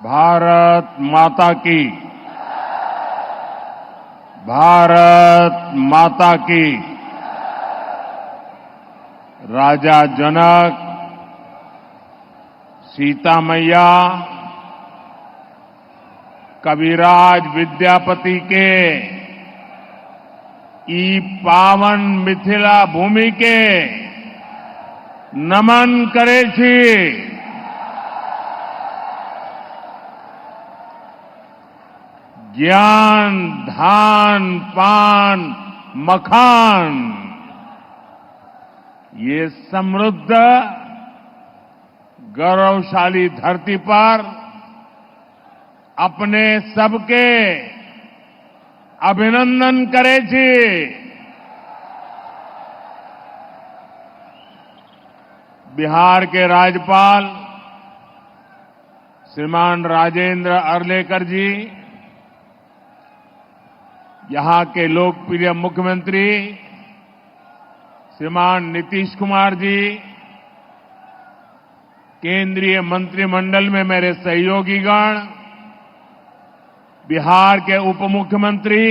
भारत माता की। भारत माता की। राजा जनक, सीता मैया, कविराज विद्यापति के ई पावन मिथिला भूमि के नमन करे छी। ज्ञान, धान, पान, मखान, ये समृद्ध गौरवशाली धरती पर अपने सबके अभिनंदन करे छी। बिहार के राज्यपाल श्रीमान राजेंद्र अर्लेकर जी, यहां के लोकप्रिय मुख्यमंत्री श्रीमान नीतीश कुमार जी, केंद्रीय मंत्रिमंडल में मेरे सहयोगीगण, बिहार के उप मुख्यमंत्री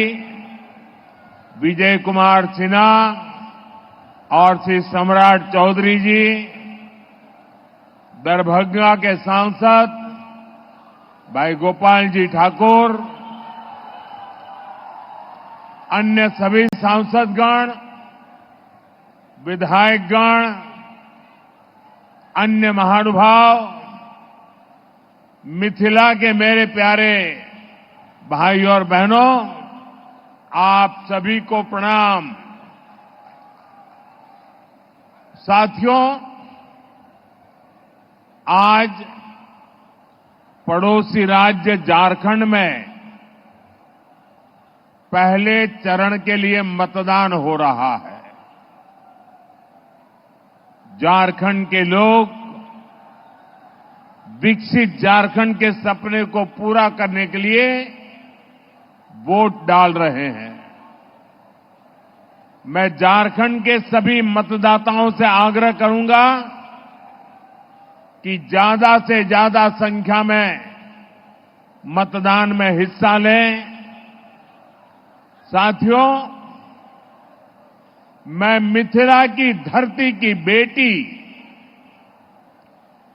विजय कुमार सिन्हा और श्री सम्राट चौधरी जी, दरभंगा के सांसद भाई गोपाल जी ठाकुर, अन्य सभी सांसदगण, विधायकगण, अन्य महानुभाव, मिथिला के मेरे प्यारे भाई और बहनों, आप सभी को प्रणाम। साथियों, आज पड़ोसी राज्य झारखंड में पहले चरण के लिए मतदान हो रहा है। झारखंड के लोग विकसित झारखंड के सपने को पूरा करने के लिए वोट डाल रहे हैं। मैं झारखंड के सभी मतदाताओं से आग्रह करूंगा कि ज्यादा से ज्यादा संख्या में मतदान में हिस्सा लें। साथियों, मैं मिथिला की धरती की बेटी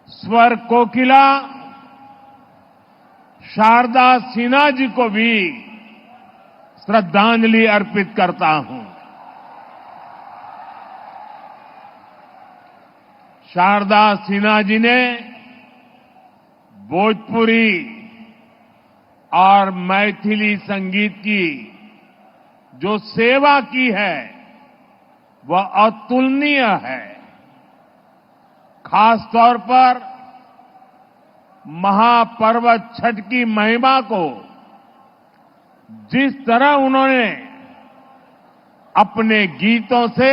स्वर कोकिला शारदा सिन्हा जी को भी श्रद्धांजलि अर्पित करता हूं। शारदा सिन्हा जी ने भोजपुरी और मैथिली संगीत की जो सेवा की है वह अतुलनीय है। खास तौर पर महापर्व छठ की महिमा को जिस तरह उन्होंने अपने गीतों से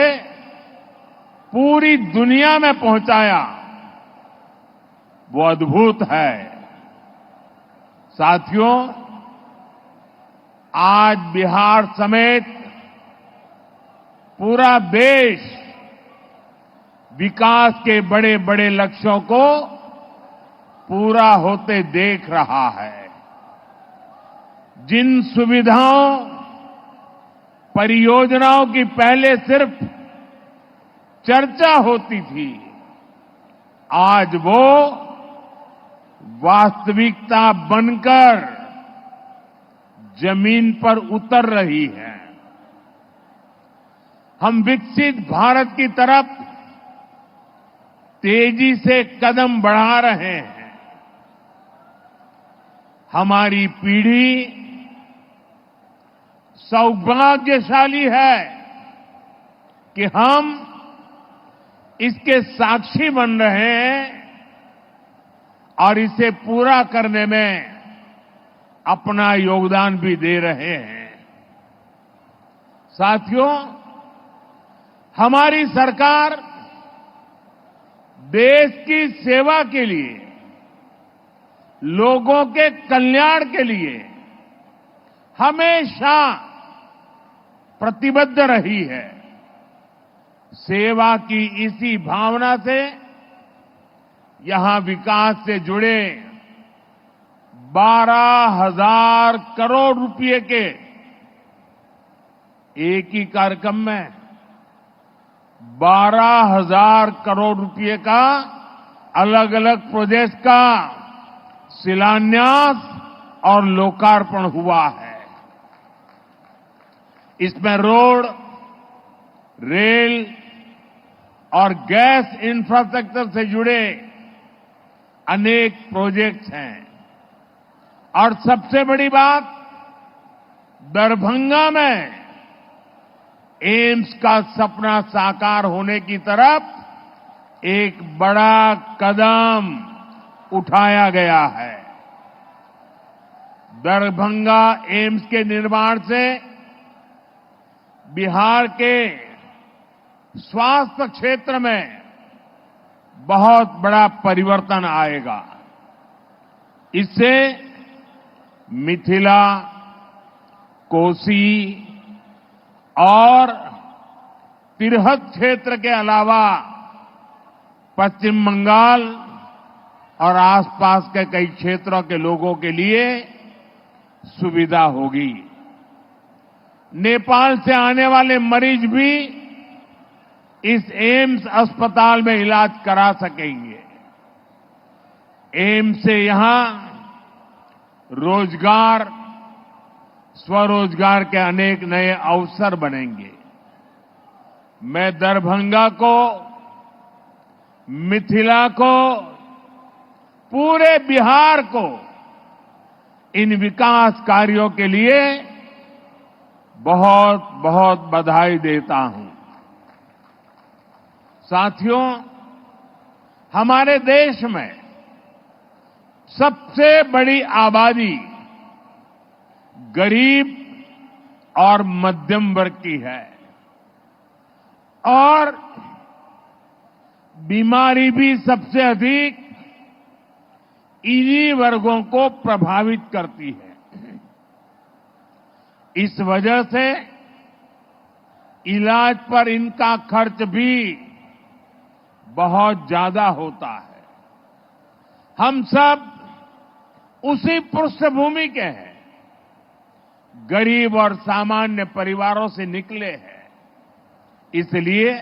पूरी दुनिया में पहुंचाया, वो अद्भुत है। साथियों, आज बिहार समेत पूरा देश विकास के बड़े बड़े लक्ष्यों को पूरा होते देख रहा है। जिन सुविधाओं, परियोजनाओं की पहले सिर्फ चर्चा होती थी, आज वो वास्तविकता बनकर जमीन पर उतर रही है। हम विकसित भारत की तरफ तेजी से कदम बढ़ा रहे हैं। हमारी पीढ़ी सौभाग्यशाली है कि हम इसके साक्षी बन रहे हैं और इसे पूरा करने में अपना योगदान भी दे रहे हैं। साथियों, हमारी सरकार देश की सेवा के लिए, लोगों के कल्याण के लिए हमेशा प्रतिबद्ध रही है। सेवा की इसी भावना से यहां विकास से जुड़े 12,000 करोड़ रुपए के एक ही कार्यक्रम में 12,000 करोड़ रुपए का अलग अलग प्रोजेक्ट का शिलान्यास और लोकार्पण हुआ है। इसमें रोड, रेल और गैस इंफ्रास्ट्रक्चर से जुड़े अनेक प्रोजेक्ट्स हैं और सबसे बड़ी बात, दरभंगा में एम्स का सपना साकार होने की तरफ एक बड़ा कदम उठाया गया है। दरभंगा एम्स के निर्माण से बिहार के स्वास्थ्य क्षेत्र में बहुत बड़ा परिवर्तन आएगा। इससे मिथिला, कोसी और तिरहुत क्षेत्र के अलावा पश्चिम बंगाल और आसपास के कई क्षेत्रों के लोगों के लिए सुविधा होगी। नेपाल से आने वाले मरीज भी इस एम्स अस्पताल में इलाज करा सकेंगे। एम्स से यहां रोजगार, स्वरोजगार के अनेक नए अवसर बनेंगे। मैं दरभंगा को, मिथिला को, पूरे बिहार को इन विकास कार्यों के लिए बहुत बहुत बधाई देता हूं। साथियों, हमारे देश में सबसे बड़ी आबादी गरीब और मध्यम वर्ग की है और बीमारी भी सबसे अधिक इन्हीं वर्गों को प्रभावित करती है। इस वजह से इलाज पर इनका खर्च भी बहुत ज्यादा होता है। हम सब उसी पृष्ठभूमि के हैं, गरीब और सामान्य परिवारों से निकले हैं। इसलिए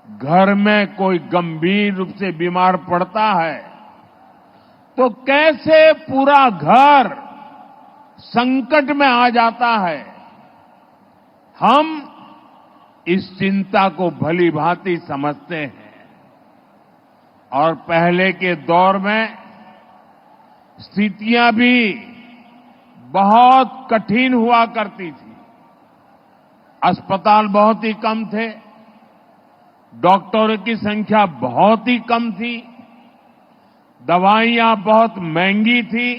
घर में कोई गंभीर रूप से बीमार पड़ता है तो कैसे पूरा घर संकट में आ जाता है, हम इस चिंता को भली भांति समझते हैं। और पहले के दौर में स्थितियां भी बहुत कठिन हुआ करती थी। अस्पताल बहुत ही कम थे, डॉक्टरों की संख्या बहुत ही कम थी, दवाइयां बहुत महंगी थी,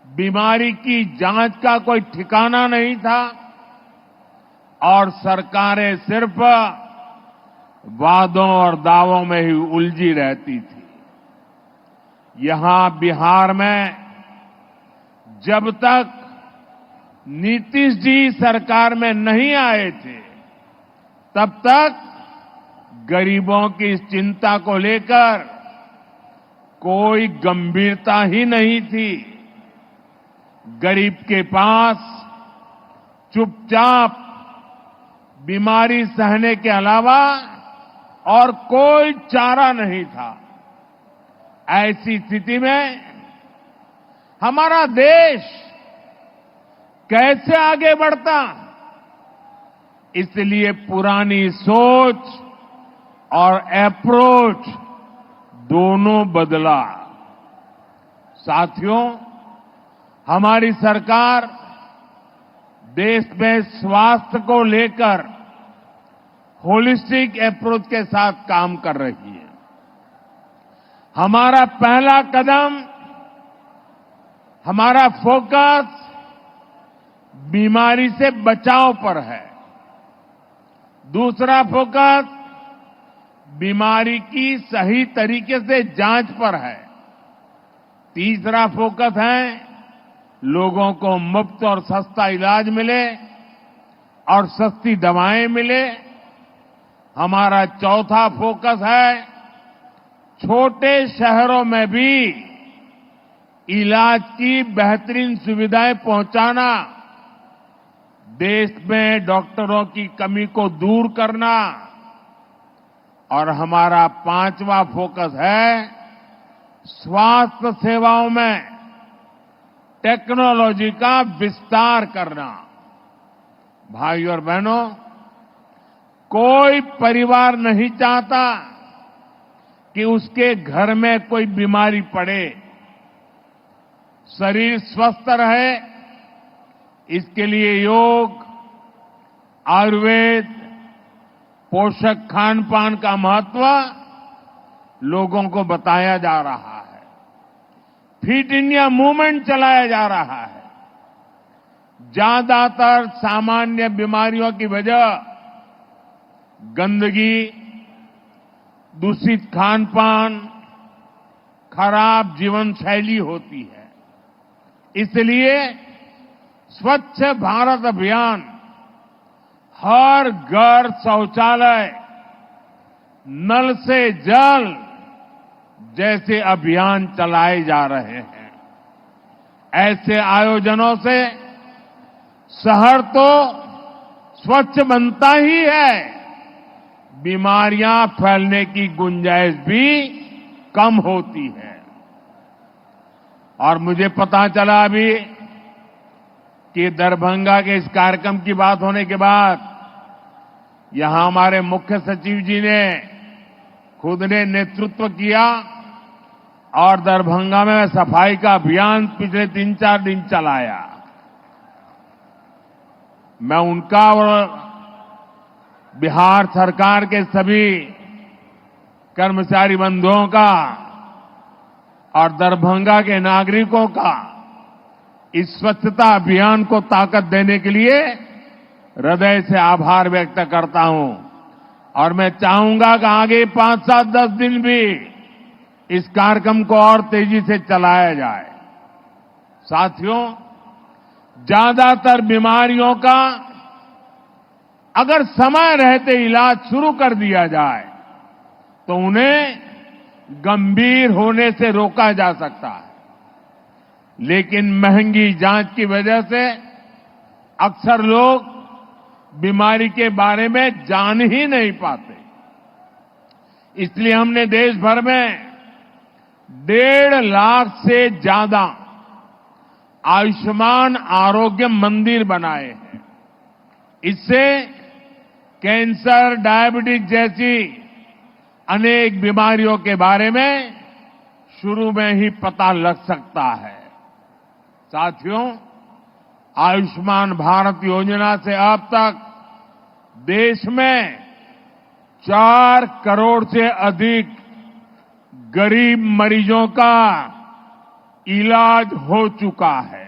बीमारी की जांच का कोई ठिकाना नहीं था और सरकारें सिर्फ वादों और दावों में ही उलझी रहती थी। यहां बिहार में जब तक नीतीश जी सरकार में नहीं आए थे, तब तक गरीबों की इस चिंता को लेकर कोई गंभीरता ही नहीं थी। गरीब के पास चुपचाप बीमारी सहने के अलावा और कोई चारा नहीं था। ऐसी स्थिति में हमारा देश कैसे आगे बढ़ता? इसलिए पुरानी सोच और अप्रोच दोनों बदला। साथियों, हमारी सरकार देश में स्वास्थ्य को लेकर होलिस्टिक अप्रोच के साथ काम कर रही है। हमारा पहला कदम, हमारा फोकस बीमारी से बचाव पर है। दूसरा फोकस बीमारी की सही तरीके से जांच पर है। तीसरा फोकस है लोगों को मुफ्त और सस्ता इलाज मिले और सस्ती दवाएं मिले। हमारा चौथा फोकस है छोटे शहरों में भी इलाज की बेहतरीन सुविधाएं पहुंचाना, देश में डॉक्टरों की कमी को दूर करना और हमारा 5वां फोकस है स्वास्थ्य सेवाओं में टेक्नोलॉजी का विस्तार करना। भाइयों और बहनों, कोई परिवार नहीं चाहता कि उसके घर में कोई बीमारी पड़े। शरीर स्वस्थ रहे, इसके लिए योग, आयुर्वेद, पोषक खान पान का महत्व लोगों को बताया जा रहा है। फिट इंडिया मूवमेंट चलाया जा रहा है। ज्यादातर सामान्य बीमारियों की वजह गंदगी, दूषित खान पान, खराब जीवन शैली होती है। इसलिए स्वच्छ भारत अभियान, हर घर शौचालय, नल से जल जैसे अभियान चलाए जा रहे हैं। ऐसे आयोजनों से शहर तो स्वच्छ बनता ही है, बीमारियां फैलने की गुंजाइश भी कम होती है। और मुझे पता चला अभी कि दरभंगा के इस कार्यक्रम की बात होने के बाद यहां हमारे मुख्य सचिव जी ने खुद ने नेतृत्व किया और दरभंगा में सफाई का अभियान पिछले 3-4 दिन चलाया। मैं उनका और बिहार सरकार के सभी कर्मचारी बंधुओं का और दरभंगा के नागरिकों का इस स्वच्छता अभियान को ताकत देने के लिए हृदय से आभार व्यक्त करता हूं। और मैं चाहूंगा कि आगे 5, 7, 10 दिन भी इस कार्यक्रम को और तेजी से चलाया जाए। साथियों, ज्यादातर बीमारियों का अगर समय रहते इलाज शुरू कर दिया जाए तो उन्हें गंभीर होने से रोका जा सकता है। लेकिन महंगी जांच की वजह से अक्सर लोग बीमारी के बारे में जान ही नहीं पाते। इसलिए हमने देश भर में 1.5 लाख से ज्यादा आयुष्मान आरोग्य मंदिर बनाए हैं। इससे कैंसर, डायबिटीज जैसी अनेक बीमारियों के बारे में शुरू में ही पता लग सकता है। साथियों, आयुष्मान भारत योजना से अब तक देश में 4 करोड़ से अधिक गरीब मरीजों का इलाज हो चुका है।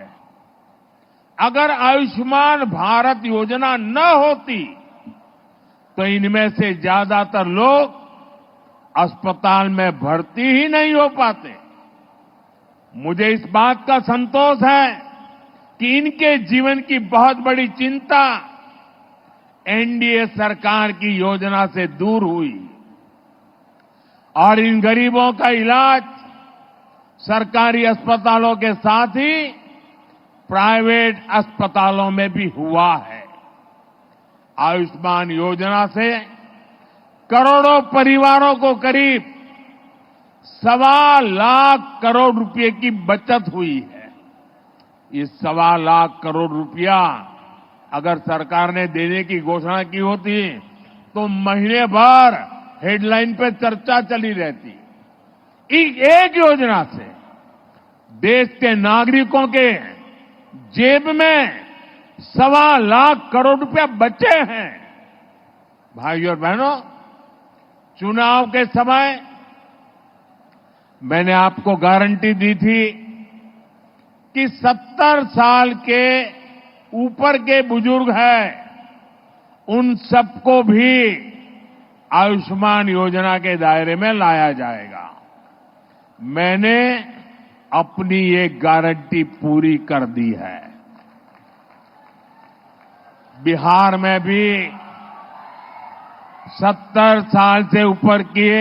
अगर आयुष्मान भारत योजना न होती तो इनमें से ज्यादातर लोग अस्पताल में भर्ती ही नहीं हो पाते। मुझे इस बात का संतोष है कि इनके जीवन की बहुत बड़ी चिंता एनडीए सरकार की योजना से दूर हुई और इन गरीबों का इलाज सरकारी अस्पतालों के साथ ही प्राइवेट अस्पतालों में भी हुआ है। आयुष्मान योजना से करोड़ों परिवारों को करीब 1.25 लाख करोड़ रुपए की बचत हुई है। ये 1.25 लाख करोड़ रुपया अगर सरकार ने देने की घोषणा की होती तो महीने भर हेडलाइन पे चर्चा चली रहती। एक योजना से देश के नागरिकों के जेब में 1.25 लाख करोड़ रुपया बचे हैं। भाइयों और बहनों, चुनाव के समय मैंने आपको गारंटी दी थी कि 70 साल के ऊपर के बुजुर्ग हैं, उन सबको भी आयुष्मान योजना के दायरे में लाया जाएगा। मैंने अपनी ये गारंटी पूरी कर दी है। बिहार में भी 70 साल से ऊपर के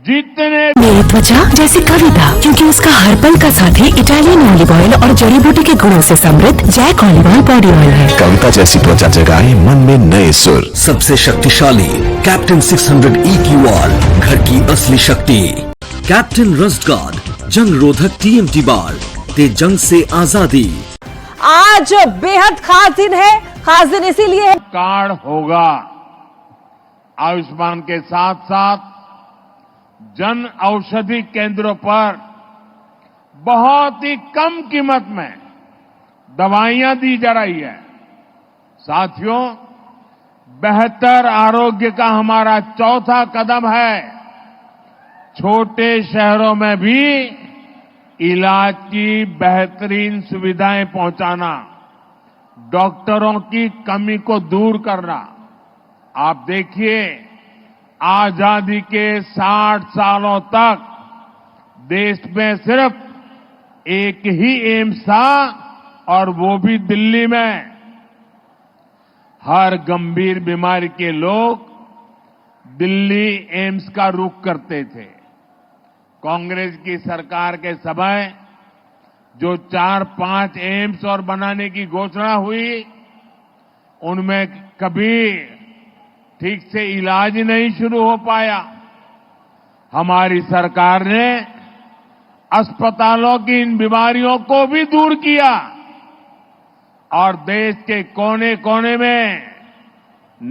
जितने मेरी त्वचा जैसी कविता, क्योंकि उसका हर पल का साथी इटालियन ऑलिव ऑयल और जड़ी बूटी के गुणों से समृद्ध jack olive oil body oil है। कविता जैसी त्वचा जगाए मन में नए सुर। सबसे शक्तिशाली कैप्टन 600 EQR, घर की असली शक्ति। कैप्टन रस्ट गार्ड, जंग रोधक TMT बार, दे जंग से आजादी। आज बेहद खास दिन है, खास दिन इसीलिए है। कार्ड होगा। आयुष्मान के साथ साथ जन औषधि केंद्रों पर बहुत ही कम कीमत में दवाइयां दी जा रही है। साथियों, बेहतर आरोग्य का हमारा चौथा कदम है छोटे शहरों में भी इलाज की बेहतरीन सुविधाएं पहुंचाना, डॉक्टरों की कमी को दूर करना। आप देखिए, आजादी के 60 सालों तक देश में सिर्फ एक ही एम्स था और वो भी दिल्ली में। हर गंभीर बीमारी के लोग दिल्ली एम्स का रुख करते थे। कांग्रेस की सरकार के समय जो 4-5 एम्स और बनाने की घोषणा हुई, उनमें कभी ठीक से इलाज ही नहीं शुरू हो पाया। हमारी सरकार ने अस्पतालों की इन बीमारियों को भी दूर किया और देश के कोने कोने में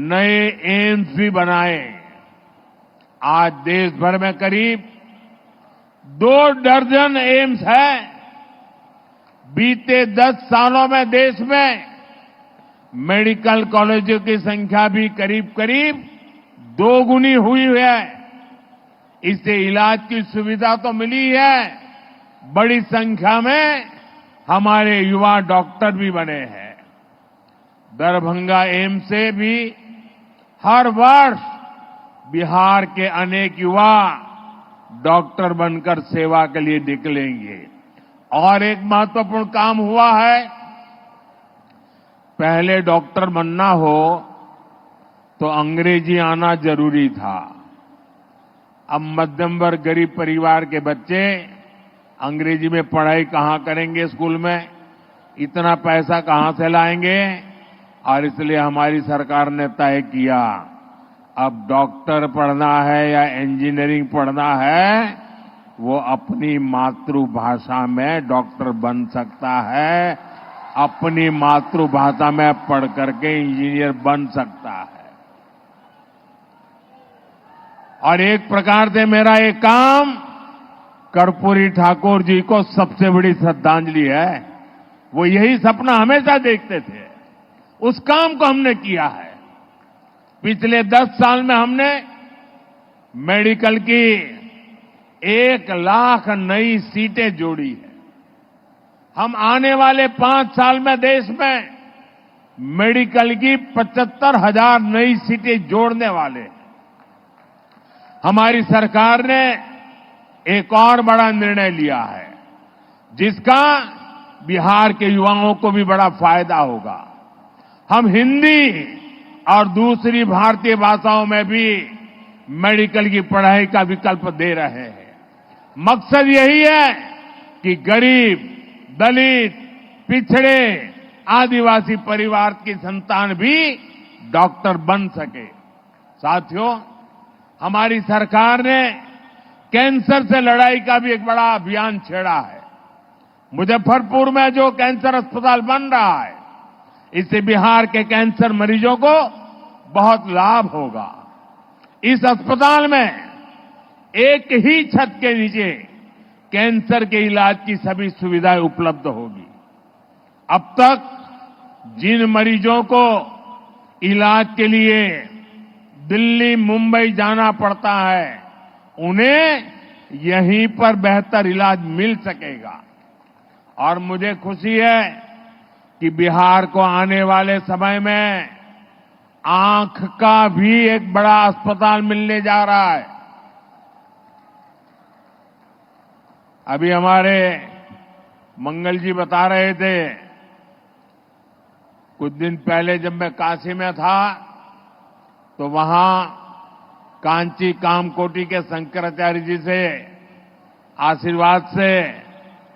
नए एम्स भी बनाए। आज देश भर में करीब 2 दर्जन एम्स है। बीते 10 सालों में देश में मेडिकल कॉलेजों की संख्या भी करीब करीब 2 गुनी हुई है। इससे इलाज की सुविधा तो मिली है, बड़ी संख्या में हमारे युवा डॉक्टर भी बने हैं। दरभंगा एम्स से भी हर वर्ष बिहार के अनेक युवा डॉक्टर बनकर सेवा के लिए निकलेंगे। और एक महत्वपूर्ण काम हुआ है, पहले डॉक्टर बनना हो तो अंग्रेजी आना जरूरी था। अब मध्यम वर्ग गरीब परिवार के बच्चे अंग्रेजी में पढ़ाई कहां करेंगे, स्कूल में इतना पैसा कहां से लाएंगे। और इसलिए हमारी सरकार ने तय किया, अब डॉक्टर पढ़ना है या इंजीनियरिंग पढ़ना है, वो अपनी मातृभाषा में डॉक्टर बन सकता है, अपनी मातृभाषा में पढ़ करके इंजीनियर बन सकता है। और एक प्रकार से मेरा ये काम कर्पूरी ठाकुर जी को सबसे बड़ी श्रद्धांजलि है। वो यही सपना हमेशा देखते थे, उस काम को हमने किया है। पिछले 10 साल में हमने मेडिकल की 1 लाख नई सीटें जोड़ी है। हम आने वाले 5 साल में देश में मेडिकल की 75,000 नई सीटें जोड़ने वाले हैं। हमारी सरकार ने एक और बड़ा निर्णय लिया है, जिसका बिहार के युवाओं को भी बड़ा फायदा होगा। हम हिंदी और दूसरी भारतीय भाषाओं में भी मेडिकल की पढ़ाई का विकल्प दे रहे हैं। मकसद यही है कि गरीब, दलित, पिछड़े, आदिवासी परिवार की संतान भी डॉक्टर बन सके। साथियों, हमारी सरकार ने कैंसर से लड़ाई का भी एक बड़ा अभियान छेड़ा है। मुजफ्फरपुर में जो कैंसर अस्पताल बन रहा है, इससे बिहार के कैंसर मरीजों को बहुत लाभ होगा। इस अस्पताल में एक ही छत के नीचे कैंसर के इलाज की सभी सुविधाएं उपलब्ध होगी। अब तक जिन मरीजों को इलाज के लिए दिल्ली, मुंबई जाना पड़ता है, उन्हें यहीं पर बेहतर इलाज मिल सकेगा। और मुझे खुशी है कि बिहार को आने वाले समय में आंख का भी एक बड़ा अस्पताल मिलने जा रहा है। अभी हमारे मंगल जी बता रहे थे, कुछ दिन पहले जब मैं काशी में था तो वहां कांची कामकोटी के शंकराचार्य जी से आशीर्वाद से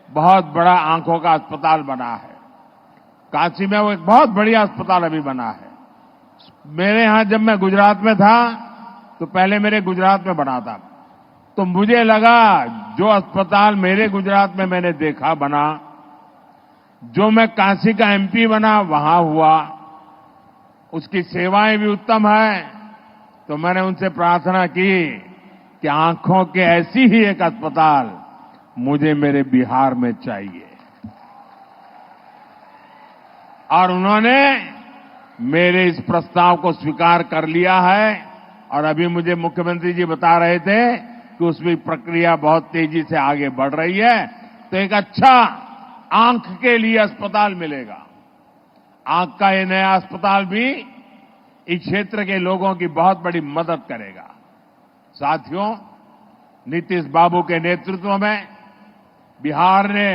बहुत बड़ा आंखों का अस्पताल बना है। काशी में वो एक बहुत बढ़िया अस्पताल अभी बना है। मेरे यहां जब मैं गुजरात में था तो पहले मेरे गुजरात में बना था, तो मुझे लगा जो अस्पताल मेरे गुजरात में मैंने देखा बना, जो मैं काशी का एमपी बना वहां हुआ, उसकी सेवाएं भी उत्तम है। तो मैंने उनसे प्रार्थना की कि आंखों के ऐसी ही एक अस्पताल मुझे मेरे बिहार में चाहिए, और उन्होंने मेरे इस प्रस्ताव को स्वीकार कर लिया है। और अभी मुझे मुख्यमंत्री जी बता रहे थे कि उसमें प्रक्रिया बहुत तेजी से आगे बढ़ रही है, तो एक अच्छा आंख के लिए अस्पताल मिलेगा। आंख का ये नया अस्पताल भी इस क्षेत्र के लोगों की बहुत बड़ी मदद करेगा। साथियों, नीतीश बाबू के नेतृत्व में बिहार ने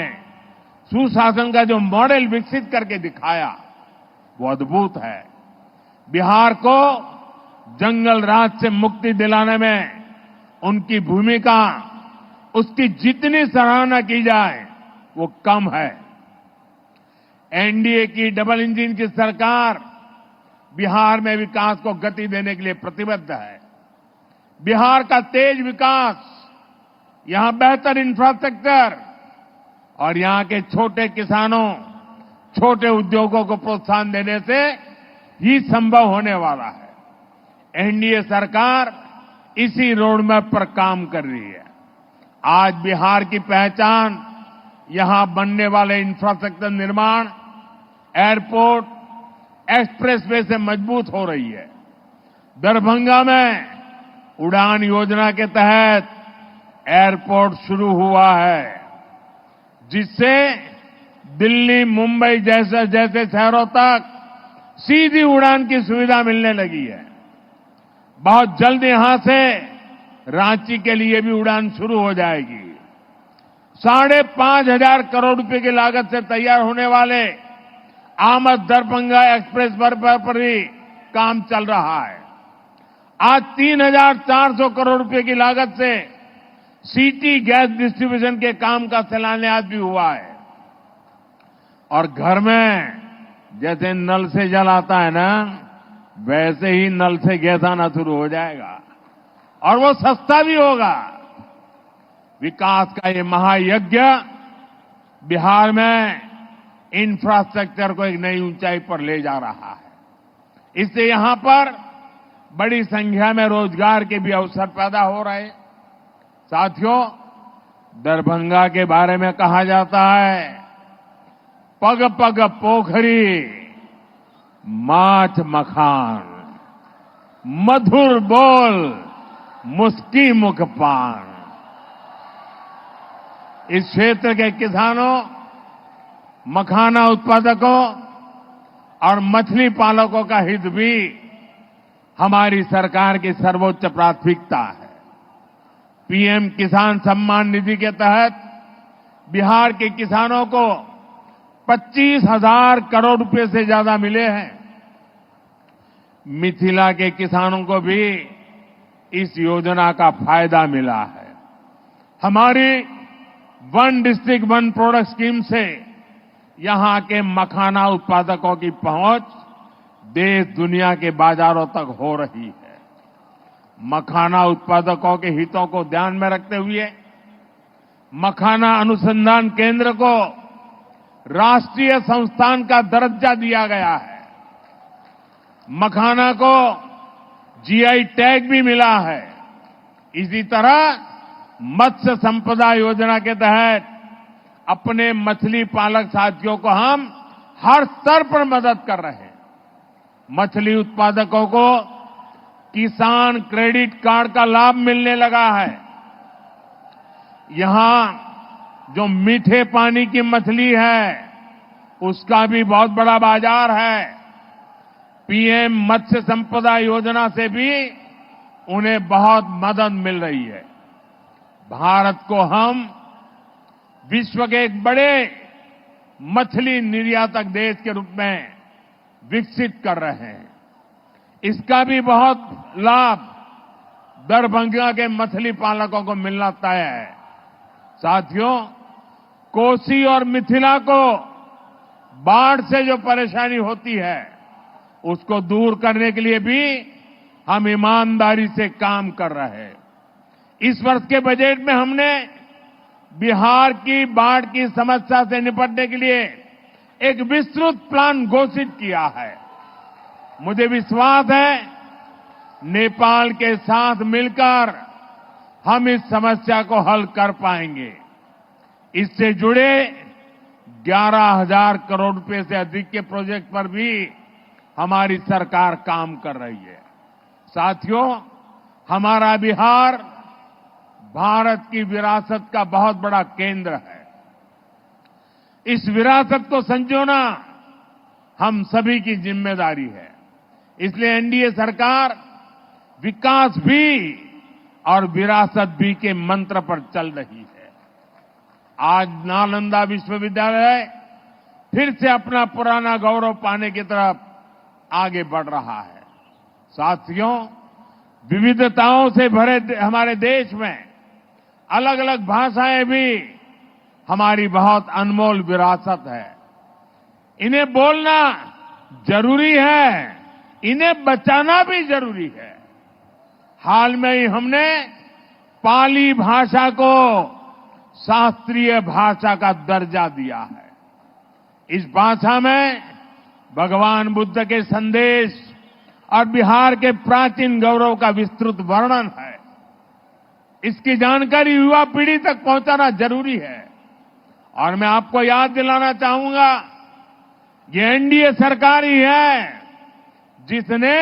सुशासन का जो मॉडल विकसित करके दिखाया वो अद्भुत है। बिहार को जंगल राज से मुक्ति दिलाने में उनकी भूमिका, उसकी जितनी सराहना की जाए वो कम है। एनडीए की डबल इंजन की सरकार बिहार में विकास को गति देने के लिए प्रतिबद्ध है। बिहार का तेज विकास, यहां बेहतर इंफ्रास्ट्रक्चर और यहां के छोटे किसानों, छोटे उद्योगों को प्रोत्साहन देने से ही संभव होने वाला है। एनडीए सरकार इसी रोडमैप पर काम कर रही है। आज बिहार की पहचान यहां बनने वाले इंफ्रास्ट्रक्चर निर्माण, एयरपोर्ट, एक्सप्रेसवे से मजबूत हो रही है। दरभंगा में उड़ान योजना के तहत एयरपोर्ट शुरू हुआ है, जिससे दिल्ली, मुंबई जैसे शहरों तक सीधी उड़ान की सुविधा मिलने लगी है। बहुत जल्द यहां से रांची के लिए भी उड़ान शुरू हो जाएगी। 5,500 करोड़ रुपए की लागत से तैयार होने वाले आमद दरभंगा एक्सप्रेस पर भी काम चल रहा है। आज 3,400 करोड़ रुपए की लागत से सिटी गैस डिस्ट्रीब्यूशन के काम का शिलान्यास भी हुआ है। और घर में जैसे नल से जल आता है ना, वैसे ही नल से गैस आना शुरू हो जाएगा, और वो सस्ता भी होगा। विकास का ये महायज्ञ बिहार में इंफ्रास्ट्रक्चर को एक नई ऊंचाई पर ले जा रहा है। इससे यहां पर बड़ी संख्या में रोजगार के भी अवसर पैदा हो रहे हैं। साथियों, दरभंगा के बारे में कहा जाता है, पग पग पोखरी माछ मखान, मधुर बोल मुस्की मुख पान। इस क्षेत्र के किसानों, मखाना उत्पादकों और मछली पालकों का हित भी हमारी सरकार की सर्वोच्च प्राथमिकता है। पीएम किसान सम्मान निधि के तहत बिहार के किसानों को 25,000 करोड़ रुपए से ज्यादा मिले हैं। मिथिला के किसानों को भी इस योजना का फायदा मिला है। हमारी one district one product scheme से यहां के मखाना उत्पादकों की पहुंच देश दुनिया के बाजारों तक हो रही है। मखाना उत्पादकों के हितों को ध्यान में रखते हुए मखाना अनुसंधान केंद्र को राष्ट्रीय संस्थान का दर्जा दिया गया है। मखाना को जीआई टैग भी मिला है। इसी तरह मत्स्य संपदा योजना के तहत अपने मछली पालक साथियों को हम हर स्तर पर मदद कर रहे हैं। मछली उत्पादकों को किसान क्रेडिट कार्ड का लाभ मिलने लगा है। यहां जो मीठे पानी की मछली है उसका भी बहुत बड़ा बाजार है। पीएम मत्स्य संपदा योजना से भी उन्हें बहुत मदद मिल रही है। भारत को हम विश्व के एक बड़े मछली निर्यातक देश के रूप में विकसित कर रहे हैं। इसका भी बहुत लाभ दरभंगा के मछली पालकों को मिलना तय है। साथियों, कोसी और मिथिला को बाढ़ से जो परेशानी होती है उसको दूर करने के लिए भी हम ईमानदारी से काम कर रहे हैं। इस वर्ष के बजट में हमने बिहार की बाढ़ की समस्या से निपटने के लिए एक विस्तृत प्लान घोषित किया है। मुझे विश्वास है नेपाल के साथ मिलकर हम इस समस्या को हल कर पाएंगे। इससे जुड़े 11,000 करोड़ रुपए से अधिक के प्रोजेक्ट पर भी हमारी सरकार काम कर रही है। साथियों, हमारा बिहार भारत की विरासत का बहुत बड़ा केंद्र है। इस विरासत को संजोना हम सभी की जिम्मेदारी है। इसलिए एनडीए सरकार विकास भी और विरासत भी के मंत्र पर चल रही है। आज नालंदा विश्वविद्यालय फिर से अपना पुराना गौरव पाने की तरफ आगे बढ़ रहा है। साथियों, विविधताओं से भरे हमारे देश में अलग अलग भाषाएं भी हमारी बहुत अनमोल विरासत है। इन्हें बोलना जरूरी है, इन्हें बचाना भी जरूरी है। हाल में ही हमने पाली भाषा को शास्त्रीय भाषा का दर्जा दिया है। इस भाषा में भगवान बुद्ध के संदेश और बिहार के प्राचीन गौरव का विस्तृत वर्णन है। इसकी जानकारी युवा पीढ़ी तक पहुंचाना जरूरी है। और मैं आपको याद दिलाना चाहूंगा, ये एनडीए सरकार ही है जिसने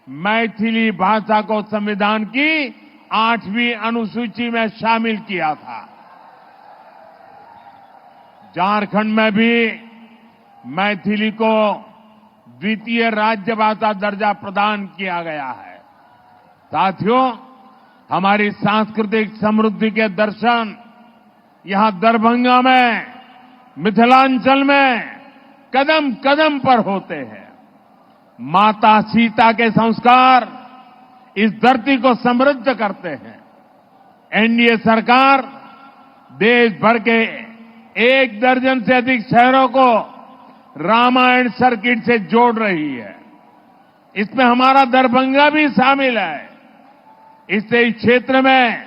मैथिली भाषा को संविधान की 8वीं अनुसूची में शामिल किया था। झारखंड में भी मैथिली को द्वितीय राज्य भाषा दर्जा प्रदान किया गया है। साथियों, हमारी सांस्कृतिक समृद्धि के दर्शन यहां दरभंगा में, मिथिलांचल में कदम कदम पर होते हैं। माता सीता के संस्कार इस धरती को समृद्ध करते हैं। एनडीए सरकार देश भर के 1 दर्जन से अधिक शहरों को रामायण सर्किट से जोड़ रही है। इसमें हमारा दरभंगा भी शामिल है। इससे इस क्षेत्र में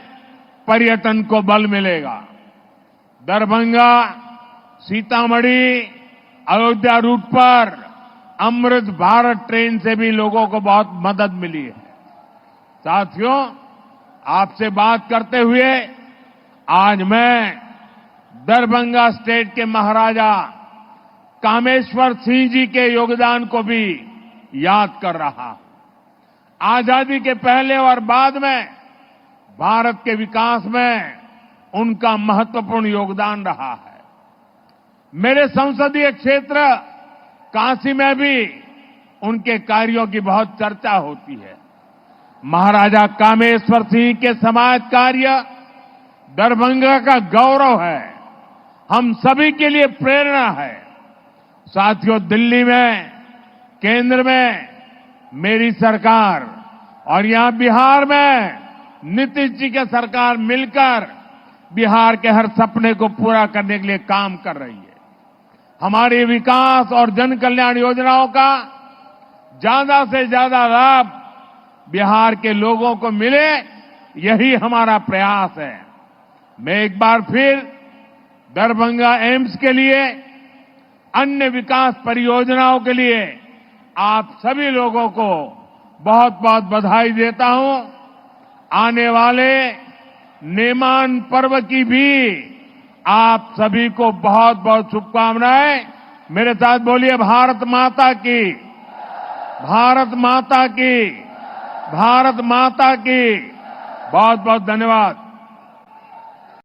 पर्यटन को बल मिलेगा। दरभंगा सीतामढ़ी अयोध्या रूट पर अमृत भारत ट्रेन से भी लोगों को बहुत मदद मिली है। साथियों, आपसे बात करते हुए आज मैं दरभंगा स्टेट के महाराजा कामेश्वर सिंह जी के योगदान को भी याद कर रहा हूं। आजादी के पहले और बाद में भारत के विकास में उनका महत्वपूर्ण योगदान रहा है। मेरे संसदीय क्षेत्र काशी में भी उनके कार्यों की बहुत चर्चा होती है। महाराजा कामेश्वर सिंह के समाज कार्य दरभंगा का गौरव है, हम सभी के लिए प्रेरणा है। साथियों, दिल्ली में, केंद्र में मेरी सरकार और यहां बिहार में नीतीश जी की सरकार मिलकर बिहार के हर सपने को पूरा करने के लिए काम कर रही है। हमारी विकास और जन कल्याण योजनाओं का ज्यादा से ज्यादा लाभ बिहार के लोगों को मिले, यही हमारा प्रयास है। मैं एक बार फिर दरभंगा एम्स के लिए, अन्य विकास परियोजनाओं के लिए आप सभी लोगों को बहुत बहुत बधाई देता हूं। आने वाले नेमान पर्व की भी आप सभी को बहुत बहुत शुभकामनाएं। मेरे साथ बोलिए, भारत माता की, भारत माता की, भारत माता की। बहुत बहुत धन्यवाद।